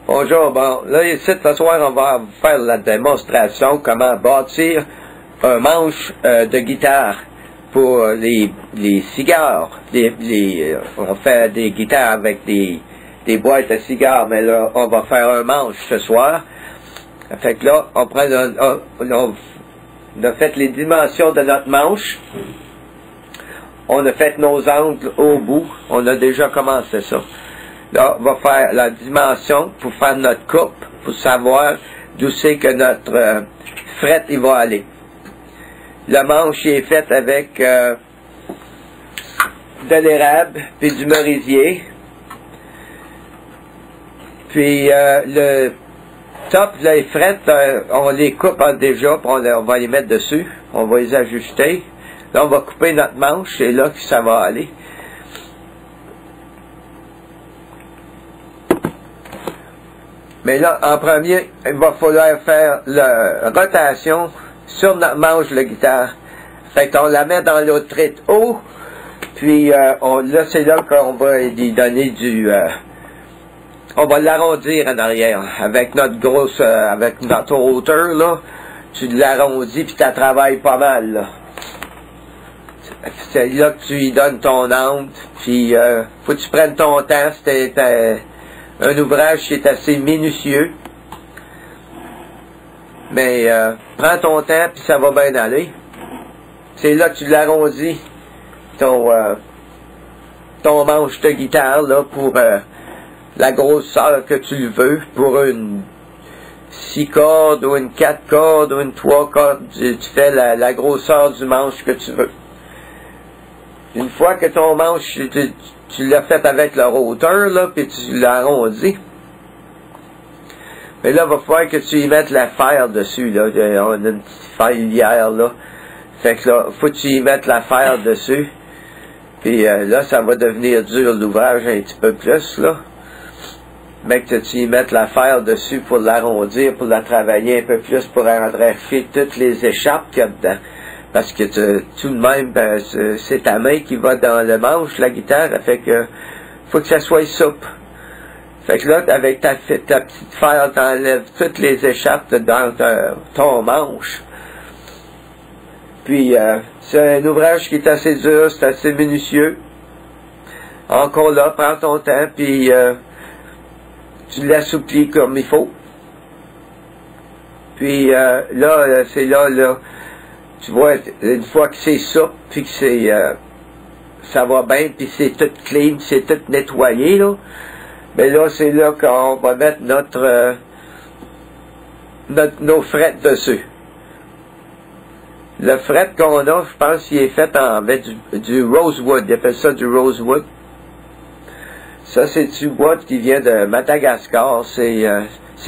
Bonjour, bon, là ici ce soir on va faire la démonstration comment bâtir un manche de guitare pour les cigares. On fait des guitares avec des boîtes à cigares, mais là on va faire un manche ce soir. Fait que là, on a fait les dimensions de notre manche. On a fait nos angles au bout. On a déjà commencé ça. Là, on va faire la dimension pour faire notre coupe, pour savoir d'où c'est que notre fret il va aller. Le manche est fait avec de l'érable puis du merisier. Puis le top, les frettes, on les coupe déjà, puis on va les mettre dessus. On va les ajuster. Là, on va couper notre manche, c'est là que ça va aller. Mais là, en premier, il va falloir faire la rotation sur notre manche de guitare. Fait qu'on la met dans l'autre trait haut, puis là, c'est là qu'on va lui donner on va l'arrondir en arrière. Avec notre avec notre hauteur, là, tu l'arrondis, puis tu travailles pas mal, là. C'est là que tu lui donnes ton angle, puis faut que tu prennes ton temps, c'était un ouvrage qui est assez minutieux, mais prends ton temps puis ça va bien aller. C'est là que tu l'arrondis ton manche de guitare là pour la grosseur que tu le veux, pour une 6 cordes ou une 4 cordes ou une 3 cordes, tu fais la grosseur du manche que tu veux. Une fois que ton manche tu l'as fait avec la hauteur, là, puis tu l'as arrondi. Mais là, il va falloir que tu y mettes la fer dessus, là. On a une petite filière, là. Fait que là, faut que tu y mettes la fer dessus. Puis là, ça va devenir dur l'ouvrage un petit peu plus, là. Mais que tu y mettes la fer dessus pour l'arrondir, pour la travailler un peu plus, pour engrafer toutes les échappes qu'il y a dedans. Parce que tout de même, c'est ta main qui va dans le manche, la guitare, fait que faut que ça soit souple. Fait que là, avec ta petite fer, t'enlèves toutes les échappes dans ton manche. Puis, c'est un ouvrage qui est assez dur, c'est assez minutieux. Encore là, prends ton temps, puis tu l'assouplis comme il faut. Puis là, c'est là, tu vois, une fois que c'est souple, puis que ça va bien, puis c'est tout clean, c'est tout nettoyé, là, mais là, c'est là qu'on va mettre nos frettes dessus. Le fret qu'on a, je pense qu'il est fait avec du rosewood, ils appellent ça du rosewood. Ça, c'est du bois qui vient de Madagascar, c'est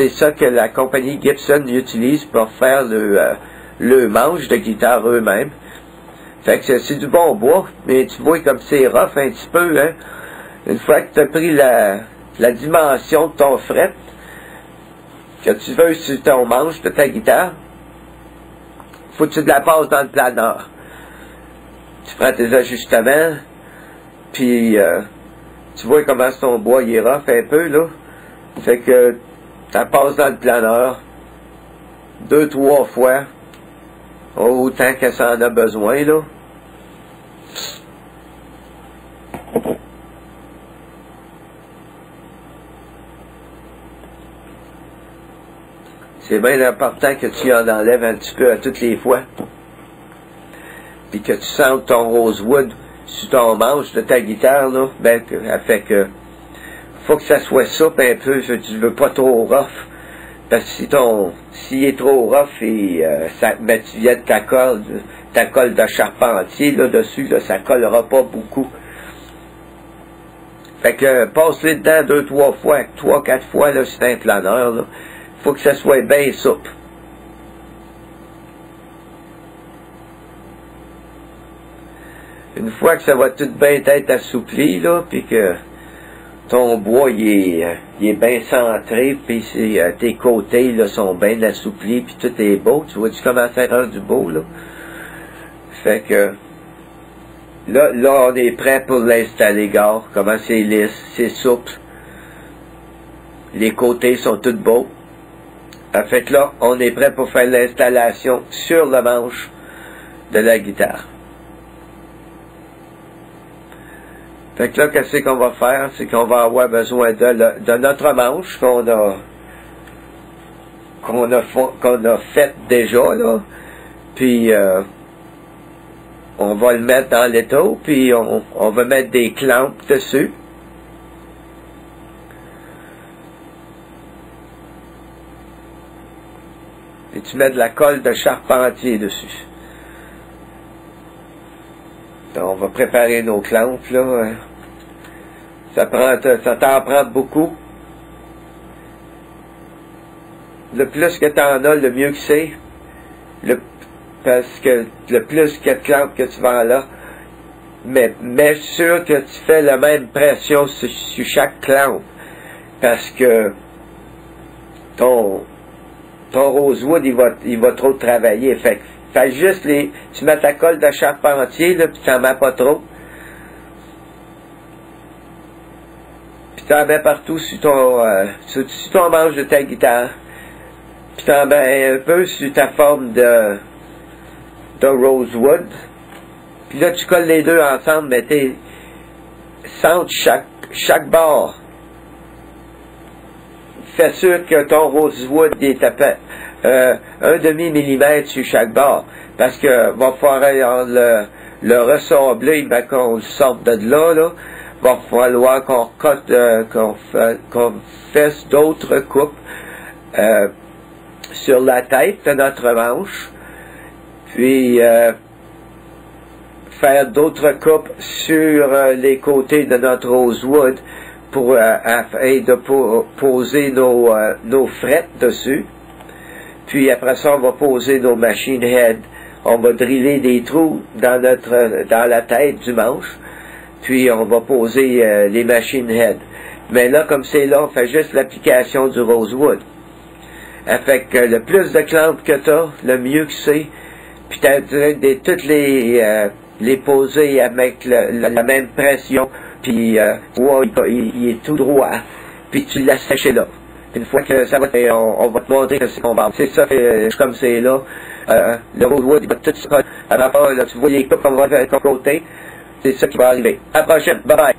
ça que la compagnie Gibson utilise pour faire le manche de guitare eux-mêmes. Fait que c'est du bon bois, mais tu vois comme c'est rough un petit peu, hein. Une fois que tu as pris la dimension de ton fret, que tu veux sur ton manche de ta guitare, faut que tu la passes dans le planeur. Tu prends tes ajustements, puis tu vois comment ton bois il est rough un peu, là. Fait que tu la passes dans le planeur 2-3 fois, autant que ça en a besoin, là. C'est bien important que tu en enlèves un petit peu à toutes les fois. Puis que tu sentes ton rosewood sur ton manche de ta guitare, là. Ben, fait que faut que ça soit souple un peu, tu veux pas trop rough. Parce que s'il est trop rough et tu viens de ta colle de charpentier là dessus, là, ça collera pas beaucoup. Fait que passe-les dedans 2-3 fois, 3-4 fois là, c'est un planeur, là. Faut que ça soit bien souple. Une fois que ça va tout bien être assoupli, là, puis que ton bois il est bien centré, puis tes côtés là, sont bien assouplis, puis tout est beau. Tu vois-tu comment ça rend du beau, là? Fait que là on est prêt pour l'installer, gars. Comment c'est lisse, c'est souple. Les côtés sont tous beaux. Fait que là, on est prêt pour faire l'installation sur le manche de la guitare. Fait que là, qu'est-ce qu'on va faire? C'est qu'on va avoir besoin de notre manche qu'on a fait déjà, là. Puis, on va le mettre dans l'étau, puis on va mettre des clampes dessus. Et tu mets de la colle de charpentier dessus. Donc, on va préparer nos clampes, là. Ça t'en prend beaucoup. Le plus que tu en as, le mieux que c'est. Parce que le plus que de clampes que tu vends là, mais sûr que tu fais la même pression sur chaque clampe. Parce que ton rosewood, il va trop travailler. Fait juste tu mets ta colle de charpentier, là, puis tu n'en mets pas trop. Puis tu en mets partout sur ton manche de ta guitare. Puis tu en mets un peu sur ta forme de rosewood. Puis là, tu colles les deux ensemble, mais centre chaque bord. Fais sûr que ton rosewood est à peu 1/2 millimètre sur chaque bord. Parce que va falloir le ressembler, ben, qu'on le sorte de là. Va falloir qu'on qu'on fasse d'autres coupes sur la tête de notre manche. Puis faire d'autres coupes sur les côtés de notre rosewood afin de poser nos frettes dessus. Puis après ça, on va poser nos machine head. On va driller des trous dans la tête du manche. Puis on va poser les machine head. Mais là, comme c'est là, on fait juste l'application du rosewood. Fait que le plus de clampes que tu as, le mieux que c'est. Puis tu as toutes les poser avec la même pression. Puis il est tout droit. Puis tu le laisses sécher là. Puis une fois que ça va, on va te montrer que c'est combat. C'est ça, comme c'est là. Le rosewood, il va tout se coller. À la fin, là, tu vois les coupes qu'on va faire de côté. C'est ça qui va arriver. À la prochaine. Bye bye.